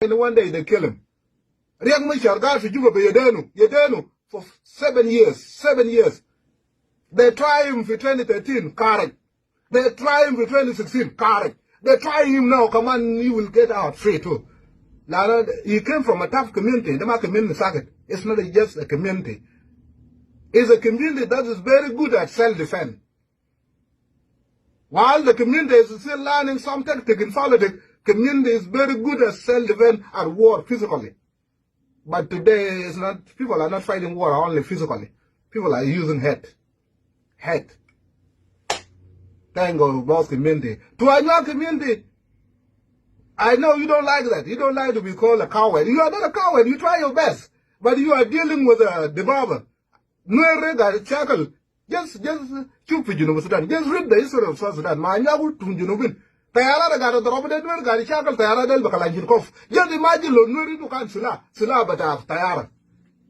And one day they kill him. Riek Machar got for Juba Yedenu for 7 years. 7 years. They try him for 2013, correct. They try him for 2016, correct. They try him now, come on, you will get out free too. Now, he came from a tough community. The community circuit. It's not just a community. It's a community that is very good at self-defense. While the community is still learning some tactics in politics, community is very good at self-defense and war physically. But today, it's not. People are not fighting war only physically. People are using head. Head. Thank God about community. To our community, I know you don't like that. You don't like to be called a coward. You are not a coward. You try your best. But you are dealing with a debarber. Nuer got shackle. Just choose Sudan. Just read the history of South Sudan. Manyagu to Junubin. Tayara got a drop of Nuer got a shackle. Tayara del Bakalanjikov. Just imagine Lo Nuer to can Sula but Tayara.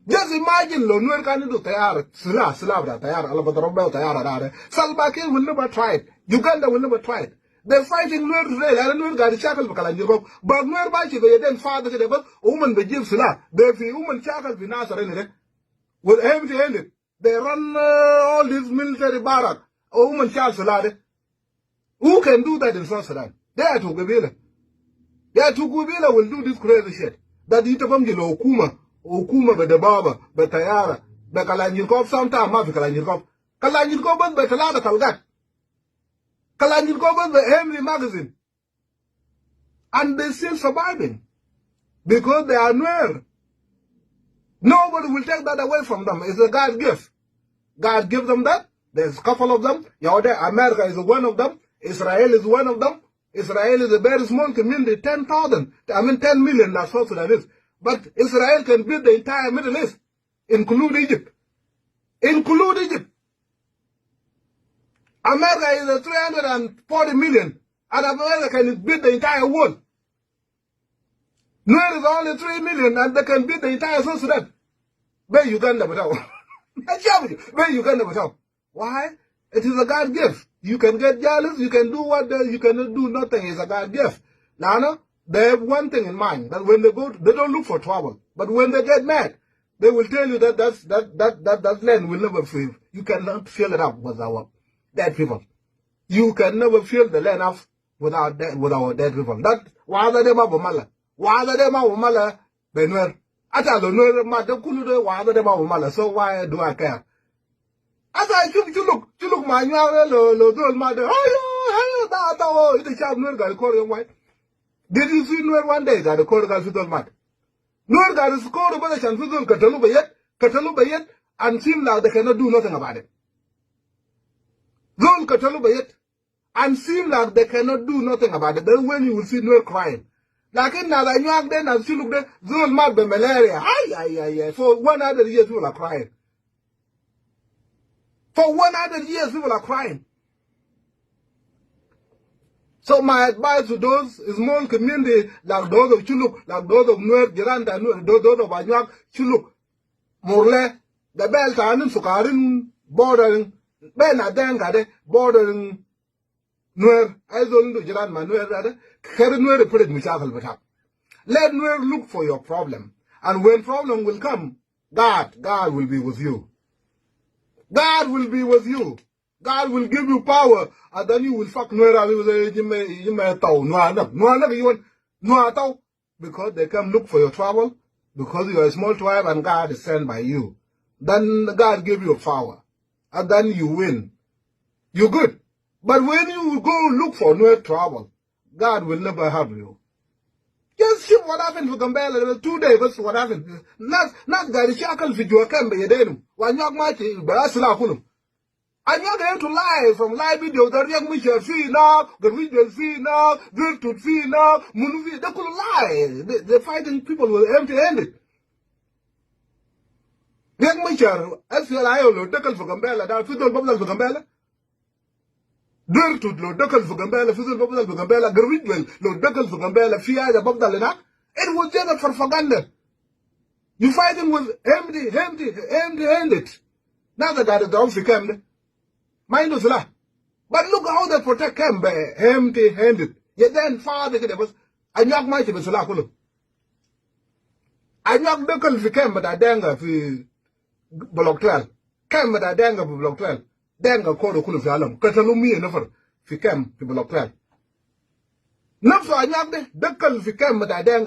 Just imagine Lo Nuer can do Tayara. Sula but Tayara. Alabatroba Tayara. Salva Kiir will never try it. Uganda will never try it. They're fighting Nuer today. I don't know got a shackle Bakalanjikov. But Nuer Bachi, they then father to the woman be give Sula. They feel woman shackle Vinasa in it. With empty-handed. They run all these military barracks. A woman child salad. Who can do that in South Sudan? They are to Gabila. They are to Gabila will do this crazy shit. That Itabamjilo Okuma, but the Baba, but Tayara, but Kalanjikov, sometime Mafi Kalanjikov. Kalanjikov, but Talada Kalgat. Kalanjikov, the Henry magazine. And they're still surviving. Because they are Nuer. Nobody will take that away from them. It's a God gift. God gives them that. There's a couple of them. America is one of them. Israel is one of them. Israel is a very small community, 10,000. 10 million, that's what that is. But Israel can build the entire Middle East, include Egypt. Include Egypt. America is a 340 million, and America can build the entire world. Nuer is only 3 million, and they can beat the entire South Sudan. Where Uganda without. Where Uganda without. Why? It is a God gift. You can get jealous, you can do what you cannot do nothing. It's a God gift. Now, they have one thing in mind, that when they go, they don't look for trouble. But when they get mad, they will tell you that that land will never fill. You cannot fill it up with our dead people. You can never fill the land up with our dead people. That why are they mala? Why they mala Benwer? Ata lo Nuer ma de kulu why they mala? So why do I care? As I you look my lo do ma de oh that it is Nuer got call your wife. Did you see Nuer one day got a call got to mat? Nuer got a score of a chance to Katalu Bayet, and seem like they cannot do nothing about it. Zone Katalu Bayet, and seem like they cannot do nothing about it. Then when you will see Nuer crying. Like in Nalanyag, then I'll see look there, Zone mad by malaria. Ay. For 100 years, people are crying. For 100 years, people are crying. So my advice to those small community, like those of Chuluk, like those of Nuer, Jiranda, those of Anyag, Chuluk, Morle, the Beltan, Sukarin, bordering, Ben Adengade, bordering Nuer, I don't know Jiran Manuel, Nuer put it Michakal Batak. Let Nuer look for your problem. And when problem will come, God will be with you. God will be with you. God will give you power, and then you will fuck Nuer. Because they come look for your trouble, because you are a small tribe and God is sent by you. Then God give you power, and then you win. You're good. But when you go look for Nuer trouble, God will never help you. Just see what happened to Gambela 2 days. That's what happened. Not Gary Shackle for Joakim Bayadenu. When you're mighty, Basila Kulum. I'm not going to lie from live video. The young Michel see now, the region see now, Virtu see now, Munuvi. They could lie. They're fighting people with empty-handed. Young Michel, I feel I will tackle for Gambela. That's what for Gambela. Virtu, lo tackle for Gambela, Fizzle Bubble for Gambela, Gridwell, lo tackle for Gambela, Fia, the Bogdalena. It was just for propaganda. You fighting with empty-handed. Now the guy is the African. Mind us, but look how they protect him by empty-handed. Yet then, father, and young mighty was Salakulu. Anyak dekal fi kem da denga fi block 12. Kem da denga fi block 12. Denga kodo kulu fi alam. Katalumi nafar fi kem fi block 12. Nafsu anyak de dekal fi kem da denga